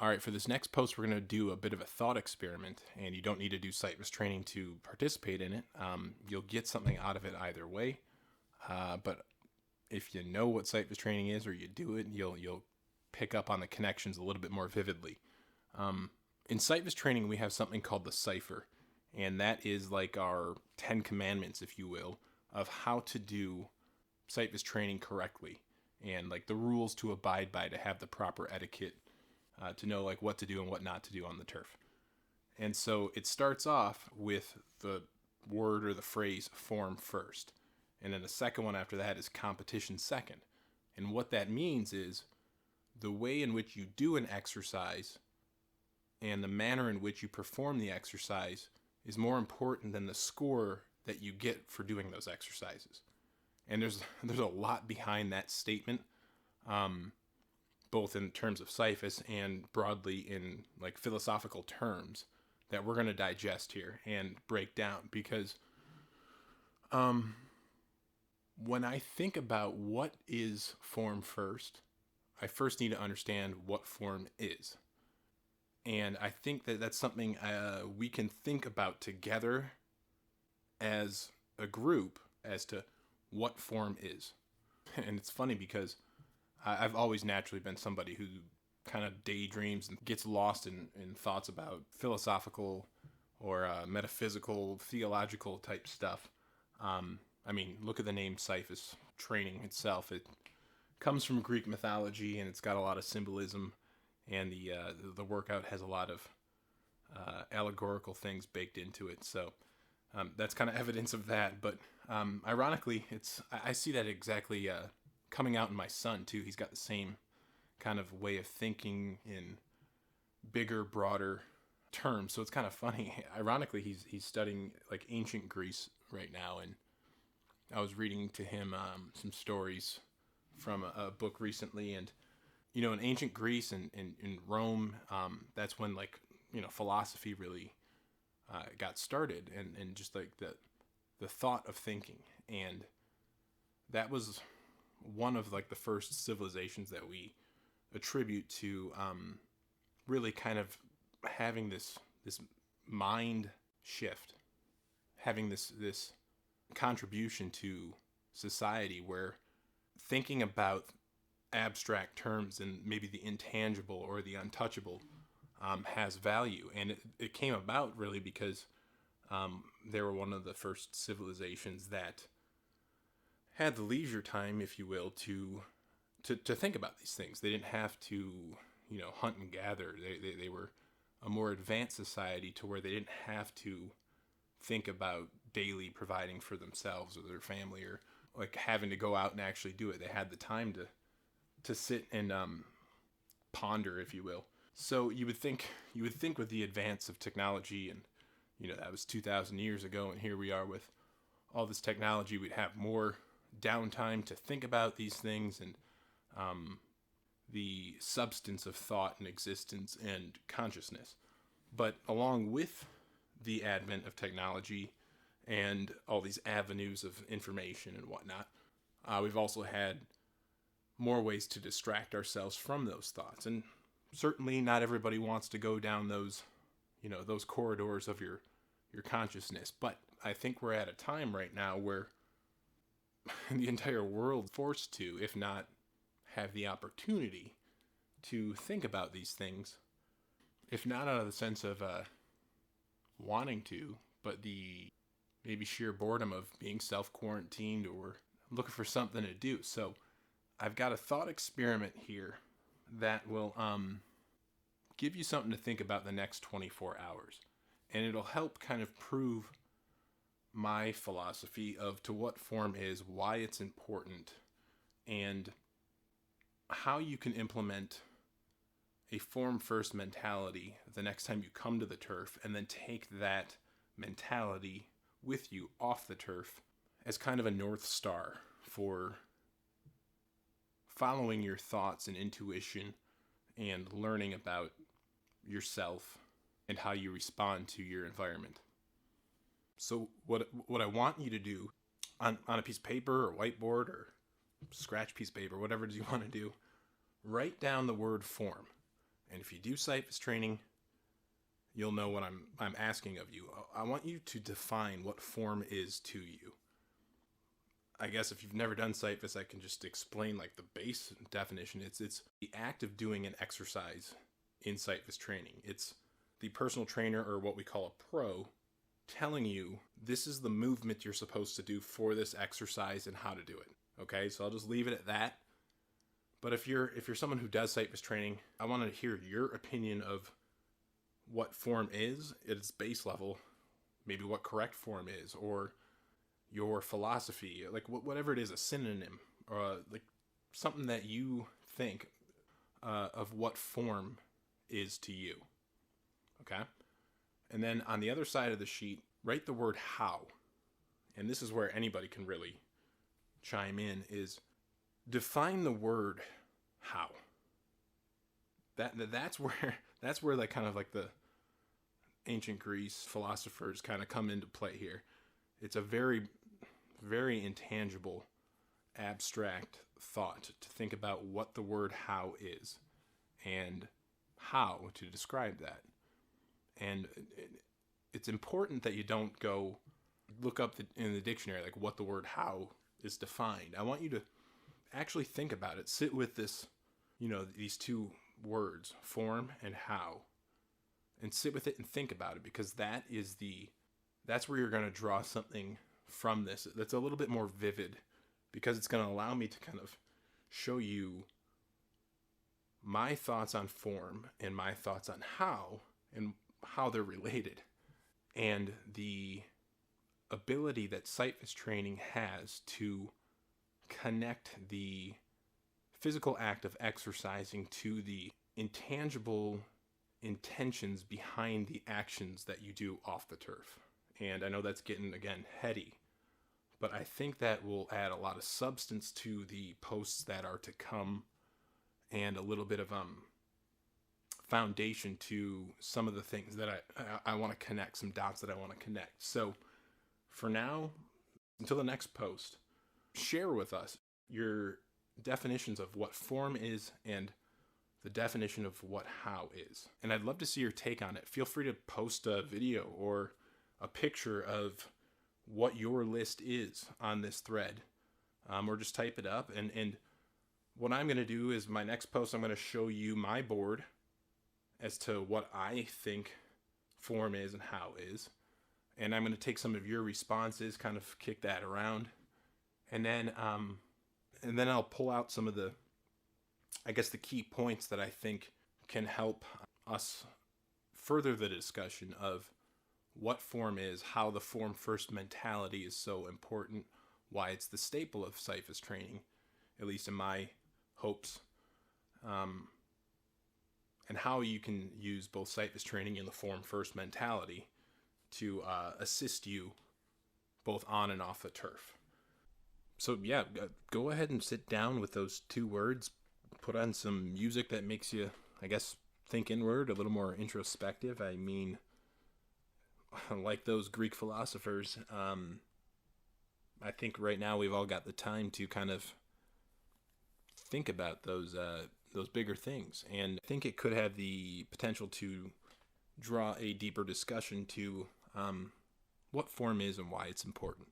All right, for this next post, we're going to do a bit of a thought experiment, and you don't need to do sightless training to participate in it. You'll get something out of it either way, but if you know what sightless training is or you do it, you'll pick up on the connections a little bit more vividly. In sightless training, we have something called the cipher, and that is like our 10 commandments, if you will, of how to do sightless training correctly, and like the rules to abide by to have the proper etiquette, to know like what to do and what not to do on the turf. And so it starts off with the word or the phrase form first. And then the second one after that is competition second. And what that means is the way in which you do an exercise and the manner in which you perform the exercise is more important than the score that you get for doing those exercises. And there's a lot behind that statement, both in terms of Sisyphus and broadly in like philosophical terms that we're going to digest here and break down. Because when I think about what is form first, I first need to understand what form is. And I think that that's something we can think about together as a group as to what form is. And it's funny because I've always naturally been somebody who kind of daydreams and gets lost in thoughts about philosophical or metaphysical, theological type stuff. I mean, look at the name Sisyphus training itself. It comes from Greek mythology, and it's got a lot of symbolism, and the workout has a lot of allegorical things baked into it. So that's kind of evidence of that. But ironically, I see that exactly coming out in my son too. He's got the same kind of way of thinking in bigger, broader terms. So it's kind of funny. Ironically, he's studying like ancient Greece right now, and I was reading to him some stories from a book recently. And you know, in ancient Greece and in Rome, that's when like, you know, philosophy really got started, and just like the thought of thinking. And that was one of like the first civilizations that we attribute to really kind of having this mind shift, having this contribution to society where thinking about abstract terms and maybe the intangible or the untouchable has value. And it came about really because they were one of the first civilizations that had the leisure time, if you will, to think about these things. They didn't have to, you know, hunt and gather. They were a more advanced society to where they didn't have to think about daily providing for themselves or their family, or like having to go out and actually do it. They had the time to sit and ponder, if you will. So you would think with the advance of technology, and you know, that was 2,000 years ago, and here we are with all this technology, we'd have more downtime to think about these things and the substance of thought and existence and consciousness. But along with the advent of technology and all these avenues of information and whatnot, we've also had more ways to distract ourselves from those thoughts. And certainly not everybody wants to go down those, you know, those corridors of your consciousness. But I think we're at a time right now where the entire world is forced to, if not have the opportunity to think about these things, if not out of the sense of wanting to, but the maybe sheer boredom of being self-quarantined or looking for something to do. So I've got a thought experiment here that will give you something to think about the next 24 hours. And it'll help kind of prove my philosophy of to what form is, why it's important, and how you can implement a form-first mentality the next time you come to the turf, and then take that mentality with you off the turf as kind of a North Star for following your thoughts and intuition and learning about yourself and how you respond to your environment. So what I want you to do on a piece of paper or whiteboard or scratch piece of paper, whatever it is you want to do, write down the word form. And if you do Cyphus training, you'll know what I'm asking of you. I want you to define what form is to you. I guess if you've never done Cyphus, I can just explain like the base definition. It's the act of doing an exercise in Cyphus training. It's the personal trainer, or what we call a pro, telling you this is the movement you're supposed to do for this exercise and how to do it. Okay, so I'll just leave it at that. But if you're someone who does Cyphus training, I want to hear your opinion of what form is at its base level, maybe what correct form is, or your philosophy, like whatever it is, a synonym, or like something that you think of what form is to you. Okay? And then on the other side of the sheet, write the word how. And this is where anybody can really chime in, is define the word how. That's where like kind of like the ancient Greece philosophers kind of come into play here. It's a very, very intangible, abstract thought to think about what the word how is and how to describe that. And it's important that you don't go look up in the dictionary like what the word how is defined. I want you to actually think about it. Sit with this, these two words, form and how, and sit with it and think about it, because that's where you're going to draw something from this that's a little bit more vivid, because it's going to allow me to kind of show you my thoughts on form and my thoughts on how and how they're related, and the ability that Cyphus training has to connect the physical act of exercising to the intangible intentions behind the actions that you do off the turf. And I know that's getting, again, heady, but I think that will add a lot of substance to the posts that are to come, and a little bit of foundation to some of the things that I want to connect, some dots that I want to connect. So for now, until the next post, share with us your definitions of what form is and the definition of what how is. And I'd love to see your take on it. Feel free to post a video or a picture of what your list is on this thread, or just type it up. And what I'm going to do is, my next post, I'm going to show you my board as to what I think form is and how is. And I'm going to take some of your responses, kind of kick that around. And then I'll pull out some of the key points that I think can help us further the discussion of what form is, how the form first mentality is so important, why it's the staple of Cyphus training, at least in my hopes, and how you can use both Cyphus training and the form first mentality to assist you both on and off the turf. So yeah, go ahead and sit down with those two words, put on some music that makes you, think inward, a little more introspective. I mean, like those Greek philosophers, I think right now we've all got the time to kind of think about those bigger things, and I think it could have the potential to draw a deeper discussion to what form is and why it's important.